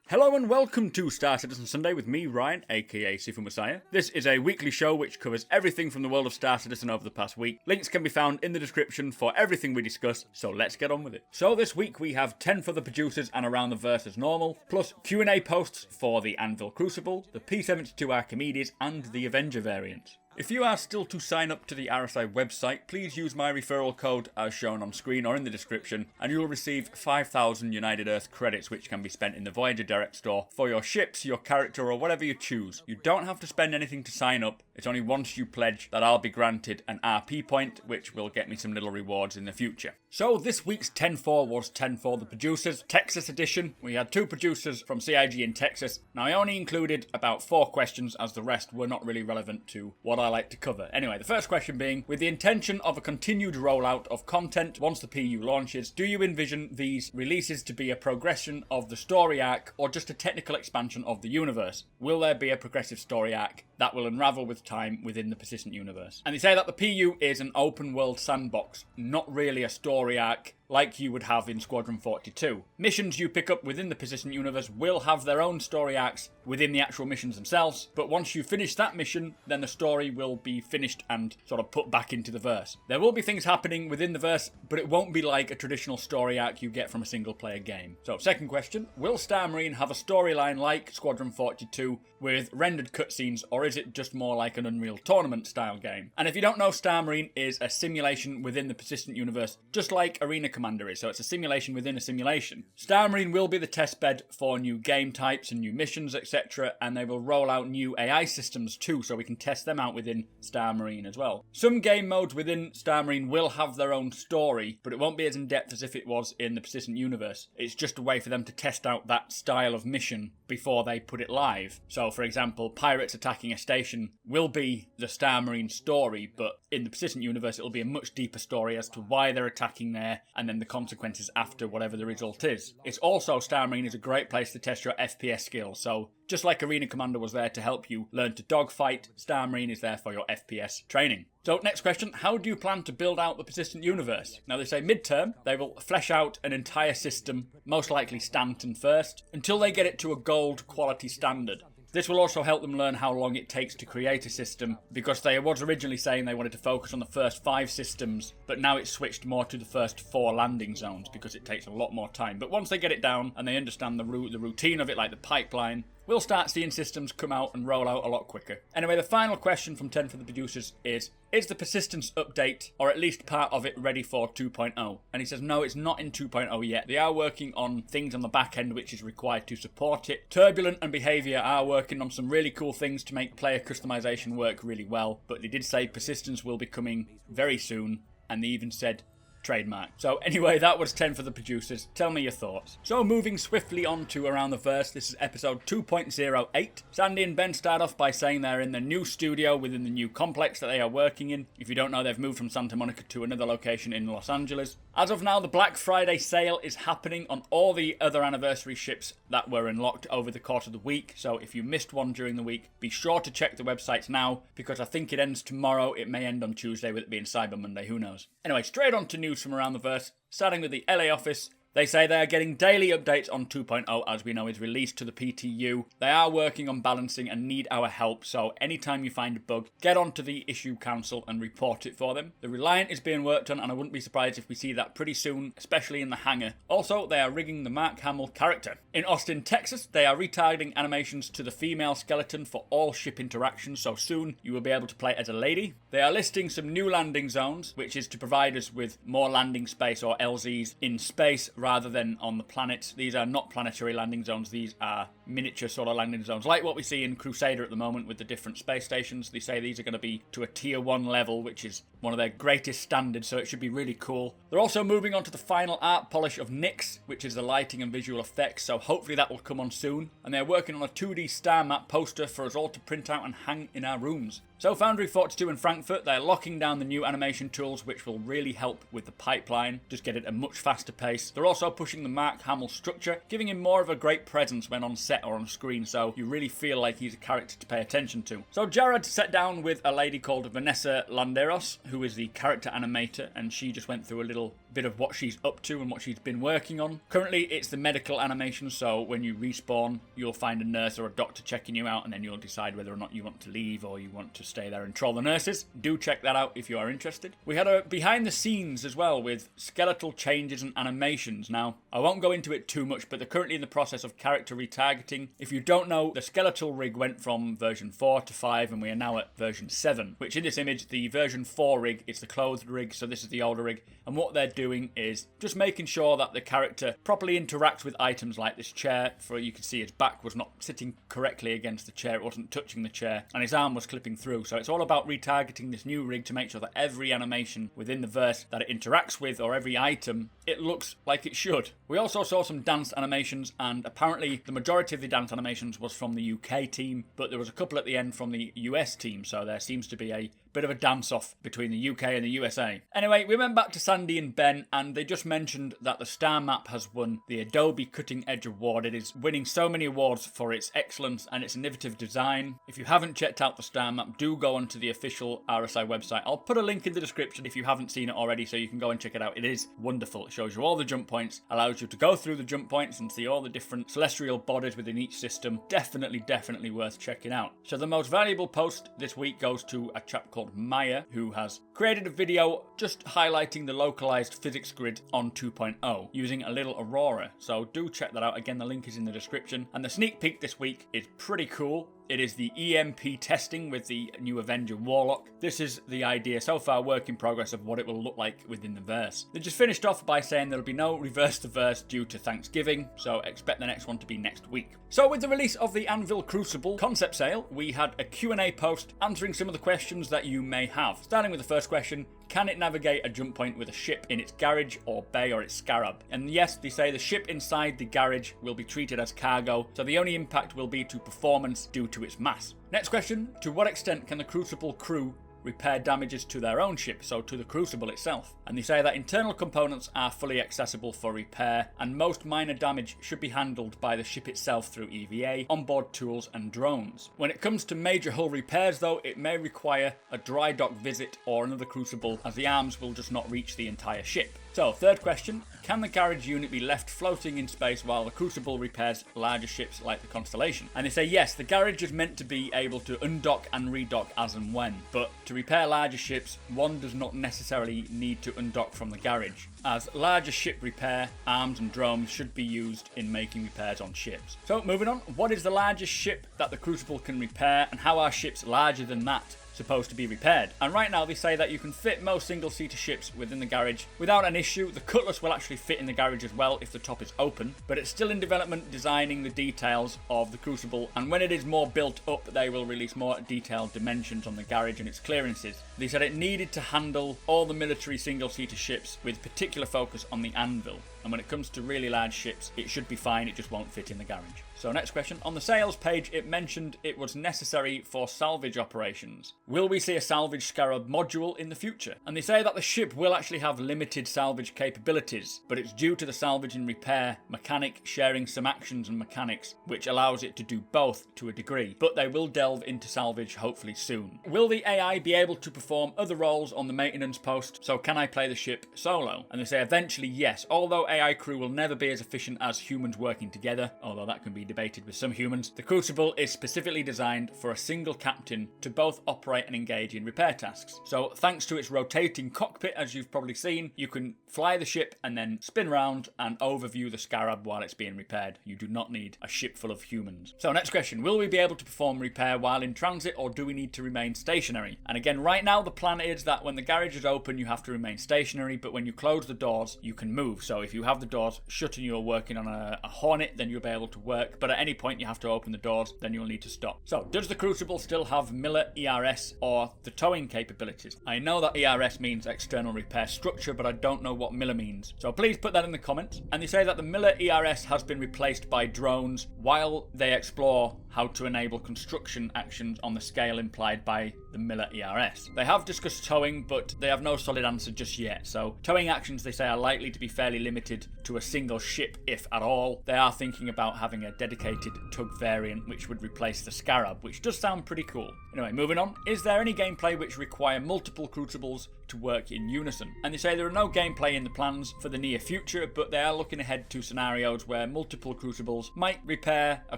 Hello and welcome to Star Citizen Sunday with me, Ryan, aka Sifu Messiah. This is a weekly show which covers everything from the world of Star Citizen over the past week. Links can be found in the description for everything we discuss, so let's get on with it. So this week we have 10 for the producers and around the verse as normal, plus Q&A posts for the Anvil Crucible, the p72 Archemedes and the Avenger variants. If you are still to sign up to the RSI website, please use my referral code as shown on screen or in the description, and you will receive 5,000 United Earth credits which can be spent in the Voyager Direct store for your ships, your character, or whatever you choose. You don't have to spend anything to sign up, it's only once you pledge that I'll be granted an RP point, which will get me some little rewards in the future. So this week's 10-4 was 10 for the producers, Texas edition. We had 2 producers from CIG in Texas. Now I only included about 4 questions as the rest were not really relevant to what I like to cover. Anyway, the first question being, with the intention of a continued rollout of content once the PU launches, do you envision these releases to be a progression of the story arc or just a technical expansion of the universe? Will there be a progressive story arc that will unravel with time within the persistent universe? And they say that the PU is an open world sandbox, not really a story arc like you would have in Squadron 42. Missions you pick up within the persistent universe will have their own story arcs within the actual missions themselves, but once you finish that mission, then the story will be finished and sort of put back into the verse. There will be things happening within the verse, but it won't be like a traditional story arc you get from a single player game. So, second question, will Star Marine have a storyline like Squadron 42 with rendered cutscenes, or is it just more like an Unreal Tournament style game? And if you don't know, Star Marine is a simulation within the persistent universe, just like Arena Commander is, so it's a simulation within a simulation. Star Marine will be the testbed for new game types and new missions, etc., and they will roll out new AI systems too, so we can test them out within Star Marine as well. Some game modes within Star Marine will have their own story, but it won't be as in-depth as if it was in the persistent universe. It's just a way for them to test out that style of mission before they put it live. So, for example, pirates attacking a station will be the Star Marine story, but in the persistent universe it'll be a much deeper story as to why they're attacking there, and then the consequences after whatever the result is. It's also, Star Marine is a great place to test your FPS skills, so just like Arena Commander was there to help you learn to dogfight, Star Marine is there for your FPS training. So, next question, how do you plan to build out the persistent universe? Now they say midterm, they will flesh out an entire system, most likely Stanton first, until they get it to a gold quality standard. This will also help them learn how long it takes to create a system, because they was originally saying they wanted to focus on the first 5 systems, but now it's switched more to the first 4 landing zones because it takes a lot more time. But once they get it down and they understand the routine of it, like the pipeline, we'll start seeing systems come out and roll out a lot quicker. Anyway, the final question from 10 for the producers is the Persistence update, or at least part of it, ready for 2.0? And he says no, it's not in 2.0 yet. They are working on things on the back end which is required to support it. Turbulent and Behaviour are working on some really cool things to make player customization work really well, but they did say Persistence will be coming very soon, and they even said trademark. So anyway, that was 10 for the producers. Tell me your thoughts. So moving swiftly on to Around the Verse, this is episode 2.08. Sandy and Ben start off by saying they're in the new studio within the new complex that they are working in. If you don't know, they've moved from Santa Monica to another location in Los Angeles. As of now, the Black Friday sale is happening on all the other anniversary ships that were unlocked over the course of the week. So if you missed one during the week, be sure to check the websites now, because I think it ends tomorrow. It may end on Tuesday with it being Cyber Monday, who knows. Anyway, straight on to news from Around the Verse, starting with the LA office. They say they are getting daily updates on 2.0, as we know is released to the PTU. They are working on balancing and need our help, so anytime you find a bug, get onto the issue council and report it for them. The Reliant is being worked on, and I wouldn't be surprised if we see that pretty soon, especially in the hangar. Also, they are rigging the Mark Hamill character. In Austin, Texas, they are retargeting animations to the female skeleton for all ship interactions, so soon you will be able to play as a lady. They are listing some new landing zones, which is to provide us with more landing space, or LZs, in space rather than on the planets. These are not planetary landing zones, these are miniature sort of landing zones, like what we see in Crusader at the moment with the different space stations. They say these are going to be to a tier 1 level, which is one of their greatest standards, so it should be really cool. They're also moving on to the final art polish of Nyx, which is the lighting and visual effects, so hopefully that will come on soon. And they're working on a 2D star map poster for us all to print out and hang in our rooms. So Foundry 42 in Frankfurt, they're locking down the new animation tools, which will really help with the pipeline, just get it at a much faster pace. They're also pushing the Mark Hamill structure, giving him more of a great presence when on set or on screen, so you really feel like he's a character to pay attention to. So Jared sat down with a lady called Vanessa Landeros, who is the character animator, and she just went through a little bit of what she's up to and what she's been working on. Currently, it's the medical animation, so when you respawn, you'll find a nurse or a doctor checking you out, and then you'll decide whether or not you want to leave or you want to stay there and troll the nurses. Do check that out if you are interested. We had a behind the scenes as well with skeletal changes and animations. Now, I won't go into it too much, but they're currently in the process of character retargeting. If you don't know, the skeletal rig went from version 4 to 5, and we are now at version 7, which in this image, the version 4 rig is the clothed rig, so this is the older rig, and what they're doing is just making sure that the character properly interacts with items like this chair. For you can see his back was not sitting correctly against the chair, it wasn't touching the chair, and his arm was clipping through. So it's all about retargeting this new rig to make sure that every animation within the verse that it interacts with, or every item, it looks like it should. We also saw some dance animations, and apparently the majority of the dance animations was from the UK team, but there was a couple at the end from the US team, so there seems to be a bit of a dance-off between the UK and the USA. Anyway, we went back to Sandy and Ben, and they just mentioned that the Star Map has won the Adobe Cutting Edge Award. It is winning so many awards for its excellence and its innovative design. If you haven't checked out the Star Map, do go onto the official RSI website. I'll put a link in the description if you haven't seen it already, so you can go and check it out. It is wonderful. It shows you all the jump points, allows you to go through the jump points and see all the different celestial bodies within each system. Definitely worth checking out. So the most valuable post this week goes to a chap called Maya, who has created a video just highlighting the localized physics grid on 2.0 using a little Aurora. So do check that out. Again, the link is in the description. And the sneak peek this week is pretty cool. It is the EMP testing with the new Avenger Warlock. This is the idea, so far work in progress, of what it will look like within the verse. They just finished off by saying there'll be no reverse the verse due to Thanksgiving, so expect the next one to be next week. So with the release of the Anvil Crucible concept sale, we had a Q&A post answering some of the questions that you may have. Starting with the first question: can it navigate a jump point with a ship in its garage or bay or its scarab? And yes, they say the ship inside the garage will be treated as cargo, so the only impact will be to performance due to its mass. Next question: to what extent can the Crucible crew repair damages to their own ship, so to the Crucible itself? And they say that internal components are fully accessible for repair, and most minor damage should be handled by the ship itself through EVA, onboard tools and drones. When it comes to major hull repairs though, it may require a dry dock visit or another Crucible, as the arms will just not reach the entire ship. So, third question: can the garage unit be left floating in space while the Crucible repairs larger ships like the Constellation? And they say yes, the garage is meant to be able to undock and redock as and when, but to repair larger ships, one does not necessarily need to undock from the garage, as larger ship repair, arms and drones should be used in making repairs on ships. So moving on, what is the largest ship that the Crucible can repair, and how are ships larger than that supposed to be repaired? And right now they say that you can fit most single-seater ships within the garage without an issue. The Cutlass will actually fit in the garage as well if the top is open, but it's still in development designing the details of the Crucible, and when it is more built up they will release more detailed dimensions on the garage and its clearances. They said it needed to handle all the military single-seater ships with particular focus on the Anvil, and when it comes to really large ships it should be fine, it just won't fit in the garage. So next question, on the sales page it mentioned it was necessary for salvage operations. Will we see a salvage scarab module in the future? And they say that the ship will actually have limited salvage capabilities, but it's due to the salvage and repair mechanic sharing some actions and mechanics, which allows it to do both to a degree, but they will delve into salvage hopefully soon. Will the AI be able to perform other roles on the maintenance post? So can I play the ship solo? And they say eventually yes, although AI crew will never be as efficient as humans working together, although that can be debated with some humans. The Crucible is specifically designed for a single captain to both operate and engage in repair tasks. So thanks to its rotating cockpit, as you've probably seen, you can fly the ship and then spin round and overview the scarab while it's being repaired. You do not need a ship full of humans. So next question, will we be able to perform repair while in transit, or do we need to remain stationary? And again, right now the plan is that when the garage is open you have to remain stationary, but when you close the doors you can move. So if you have the doors shut and you're working on a Hornet, then you'll be able to work, but at any point you have to open the doors, then you'll need to stop. So does the Crucible still have Miller ERS or the towing capabilities? I know that ERS means external repair structure, but I don't know what Miller means, so please put that in the comments. And they say that the Miller ERS has been replaced by drones while they explore how to enable construction actions on the scale implied by the Miller ERS. They have discussed towing, but they have no solid answer just yet, so towing actions they say are likely to be fairly limited to a single ship, if at all. They are thinking about having a dedicated tug variant which would replace the Scarab, which does sound pretty cool. Anyway, moving on. Is there any gameplay which require multiple Crucibles to work in unison. And they say there are no gameplay in the plans for the near future, but they are looking ahead to scenarios where multiple Crucibles might repair a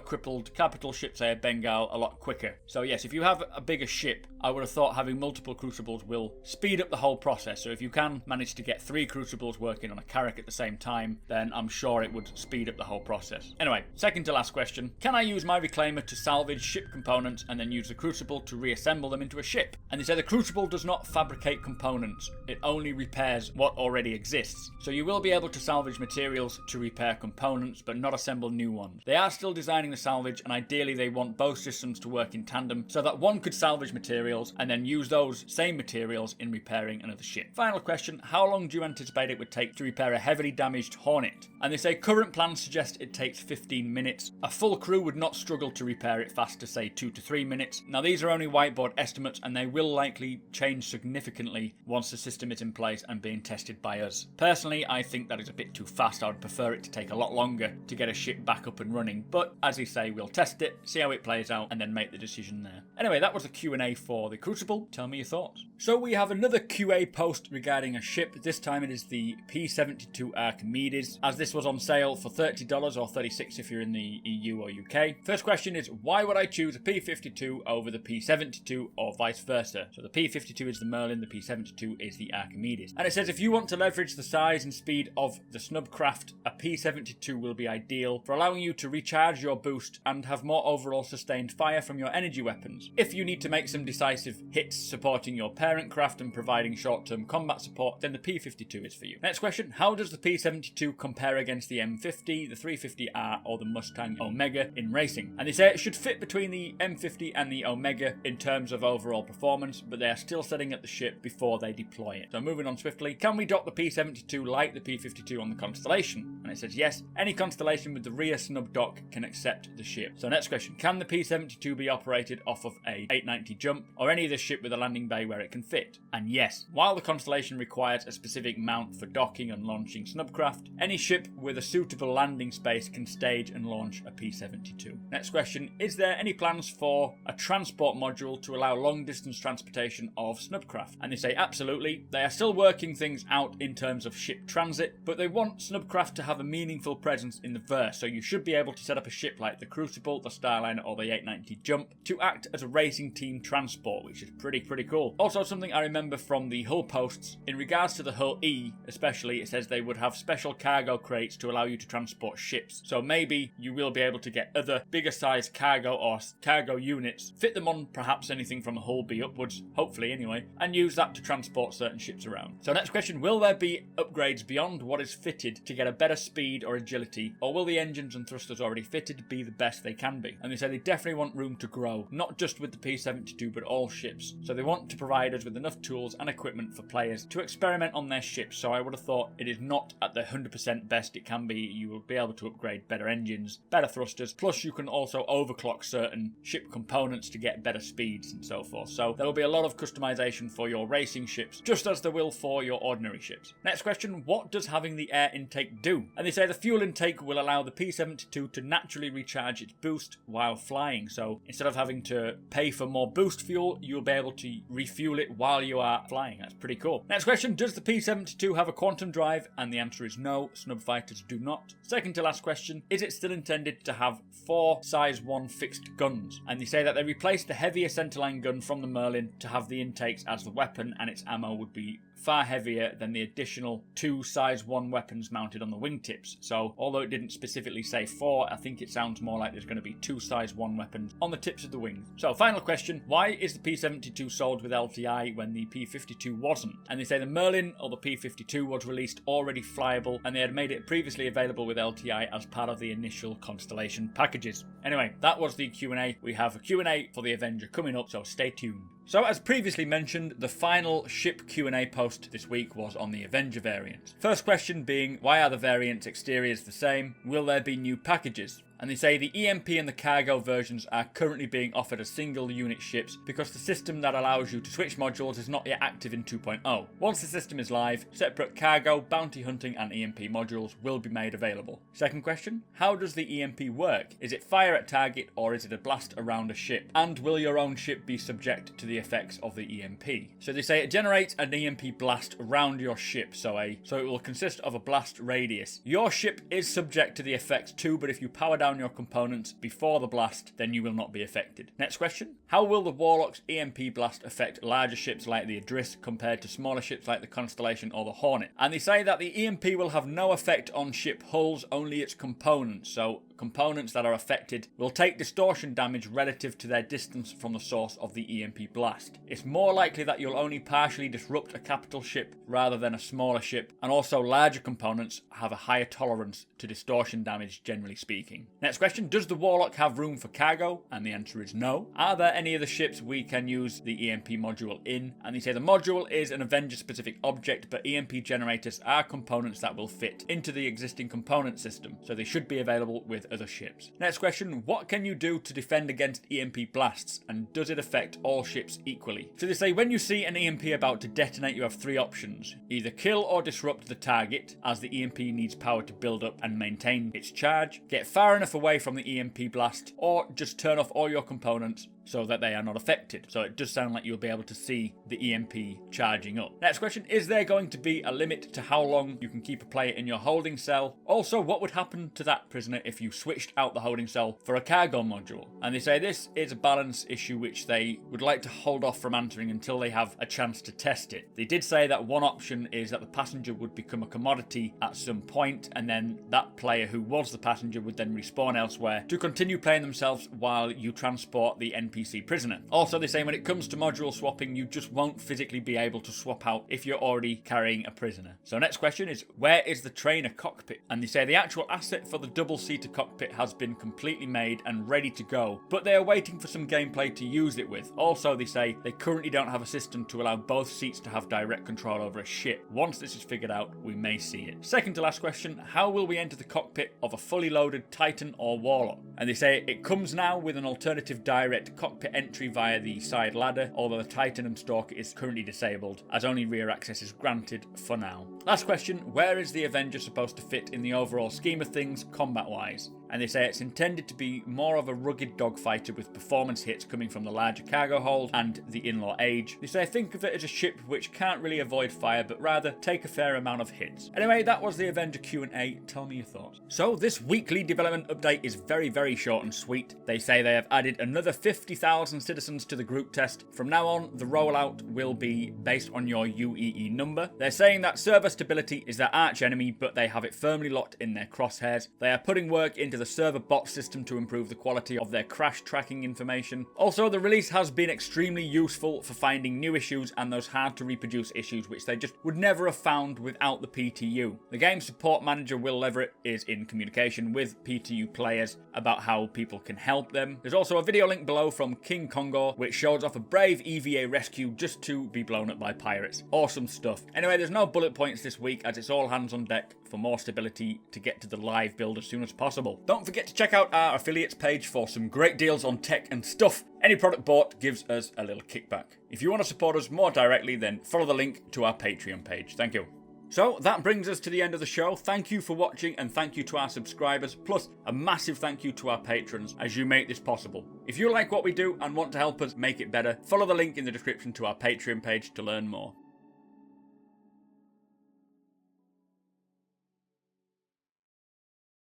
crippled capital ship, say a Bengal, a lot quicker. So yes, if you have a bigger ship, I would have thought having multiple Crucibles will speed up the whole process. So if you can manage to get 3 Crucibles working on a Carrack at the same time, then I'm sure it would speed up the whole process. Anyway, second to last question. Can I use my Reclaimer to salvage ship components and then use the Crucible to reassemble them into a ship? And they say the Crucible does not fabricate components. It only repairs what already exists. So you will be able to salvage materials to repair components, but not assemble new ones. They are still designing the salvage, and ideally they want both systems to work in tandem so that one could salvage materials and then use those same materials in repairing another ship. Final question, how long do you anticipate it would take to repair a heavily damaged Hornet? And they say current plans suggest it takes 15 minutes. A full crew would not struggle to repair it faster, say 2 to 3 minutes. Now these are only whiteboard estimates, and they will likely change significantly once the system is in place and being tested by us. Personally, I think that is a bit too fast. I would prefer it to take a lot longer to get a ship back up and running, but as they say, we'll test it, see how it plays out, and then make the decision there. Anyway, that was the Q&A for the Crucible. Tell me your thoughts. So we have another QA post regarding a ship. This time it is the p72 Archemedes, as this was on sale for $30 or $36 if you're in the EU or UK. First question is, why would I choose a p52 over the p72 or vice versa? So the p52 is the Merlin, the p72 is the Archemedes. And it says, if you want to leverage the size and speed of the snubcraft, a p72 will be ideal for allowing you to recharge your boost and have more overall sustained fire from your energy weapons. If you need to make some decisive hits supporting your parent craft and providing short-term combat support, then the p52 is for you. Next question, how does the p72 compare against the M50, the 350R or the Mustang Omega in racing? And they say it should fit between the M50 and the Omega in terms of overall performance, but they are still setting up the ship before they deploy it. So moving on swiftly, can we dock the p72 like the p52 on the Constellation? And it says yes, any Constellation with the rear snub dock can accept the ship. So next question, can the p72 be operated off of a 890 jump or any other ship with a landing bay where it can fit? And yes, while the Constellation requires a specific mount for docking and launching snubcraft, any ship with a suitable landing space can stage and launch a p72. Next question, is there any plans for a transport module to allow long distance transportation of snubcraft? And they say absolutely. They are still working things out in terms of ship transit, but they want snubcraft to have a meaningful presence in the verse, so you should be able to set up a ship like the Crucible, the Starliner or the 890 Jump to act as a racing team transport, which is pretty cool. Also, something I remember from the hull posts, in regards to the hull E especially, it says they would have special cargo crates to allow you to transport ships, so maybe you will be able to get other bigger size cargo or cargo units, fit them on perhaps anything from a hull B upwards, hopefully anyway, and use that to transport certain ships around. So next question, will there be upgrades beyond what is fitted to get a better speed or agility, or will the engines and thrusters already fitted be the best they can be? And they say they definitely want room to grow, not just with the p72 but all ships, so they want to provide us with enough tools and equipment for players to experiment on their ships. So I would have thought it is not at the 100% best it can be. You will be able to upgrade better engines, better thrusters, plus you can also overclock certain ship components to get better speeds and so forth. So there will be a lot of customization for your racing ships, just as there will for your ordinary ships. Next question, what does having the air intake do? And they say the fuel intake will allow the p72 to naturally recharge its boost while flying. So instead of having to pay for more boost fuel, you'll be able to refuel it while you are flying. That's pretty cool. Next question, does the p72 have a quantum drive? And the answer is no, snub fighters do not. Second to last question, is it still intended to have 4 size 1 fixed guns? And they say that they replaced the heavier centerline gun from the Merlin to have the intakes as the weapon, and its ammo would be far heavier than the additional 2 size 1 weapons mounted on the wingtips. So although it didn't specifically say 4, I think it sounds more like there's going to be 2 size 1 weapons on the tips of the wings. So final question, why is the p72 sold with LTI when the p52 wasn't? And they say the Merlin or the p52 was released already flyable, and they had made it previously available with LTI as part of the initial Constellation packages. Anyway, that was the Q&A. We have a Q&A for the Avenger coming up, so stay tuned. So as previously mentioned, the final ship Q&A post this week was on the Avenger variants. First question being, why are the variants' exteriors the same? Will there be new packages? And they say the EMP and the cargo versions are currently being offered as single unit ships because the system that allows you to switch modules is not yet active in 2.0. Once the system is live, separate cargo, bounty hunting and EMP modules will be made available. Second question, how does the EMP work? Is it fire at target or is it a blast around a ship? And will your own ship be subject to the effects of the EMP? So they say it generates an EMP blast around your ship, so it will consist of a blast radius. Your ship is subject to the effects too, but if you power down your components before the blast, then you will not be affected. Next question, how will the Warlock's EMP blast affect larger ships like the Aegis compared to smaller ships like the Constellation or the Hornet? And they say that the EMP will have no effect on ship hulls, only its components. So components that are affected will take distortion damage relative to their distance from the source of the EMP blast. It's more likely that you'll only partially disrupt a capital ship rather than a smaller ship, and also larger components have a higher tolerance to distortion damage generally speaking. Next question, does the Warlock have room for cargo? And the answer is no. Are there any of the ships we can use the EMP module in? And they say the module is an Avenger specific object, but EMP generators are components that will fit into the existing component system, so they should be available with other ships. Next question, what can you do to defend against EMP blasts, and does it affect all ships equally? So they say when you see an EMP about to detonate, you have three options. Either kill or disrupt the target, as the EMP needs power to build up and maintain its charge, get far enough away from the EMP blast, or just turn off all your components so that they are not affected. So it does sound like you'll be able to see the EMP charging up. Next question, is there going to be a limit to how long you can keep a player in your holding cell? Also, what would happen to that prisoner if you switched out the holding cell for a cargo module? And they say this is a balance issue which they would like to hold off from answering until they have a chance to test it. They did say that one option is that the passenger would become a commodity at some point, and then that player who was the passenger would then respawn elsewhere to continue playing themselves while you transport the NPC prisoner. Also, they say when it comes to module swapping, you just won't physically be able to swap out if you're already carrying a prisoner. So next question is, where is the trainer cockpit? And they say the actual asset for the double-seater cockpit has been completely made and ready to go, but they are waiting for some gameplay to use it with. Also, they say they currently don't have a system to allow both seats to have direct control over a ship. Once this is figured out, we may see it. Second to last question, how will we enter the cockpit of a fully loaded Titan or Warlock? And they say it comes now with an alternative direct cockpit entry via the side ladder, although the Titan and Stalker is currently disabled, as only rear access is granted for now. Last question, where is the Avenger supposed to fit in the overall scheme of things combat-wise? And they say it's intended to be more of a rugged dogfighter with performance hits coming from the larger cargo hold and the in-law age. They say think of it as a ship which can't really avoid fire, but rather take a fair amount of hits. Anyway, that was the Avenger Q&A. Tell me your thoughts. So this weekly development update is very, very short and sweet. They say they have added another 50,000 citizens to the group test. From now on, the rollout will be based on your UEE number. They're saying that server stability is their arch enemy, but they have it firmly locked in their crosshairs. They are putting work into the server bot system to improve the quality of their crash tracking information. Also, the release has been extremely useful for finding new issues and those hard to reproduce issues which they just would never have found without the PTU. The game support manager Will Leverett is in communication with PTU players about how people can help them. There's also a video link below from King Kongor which shows off a brave EVA rescue just to be blown up by pirates. Awesome stuff. Anyway, there's no bullet points this week as it's all hands on deck for more stability to get to the live build as soon as possible. Don't forget to check out our affiliates page for some great deals on tech and stuff. Any product bought gives us a little kickback. If you want to support us more directly, then follow the link to our Patreon page. Thank you. So that brings us to the end of the show. Thank you for watching and thank you to our subscribers, plus a massive thank you to our patrons as you make this possible. If you like what we do and want to help us make it better, follow the link in the description to our Patreon page to learn more.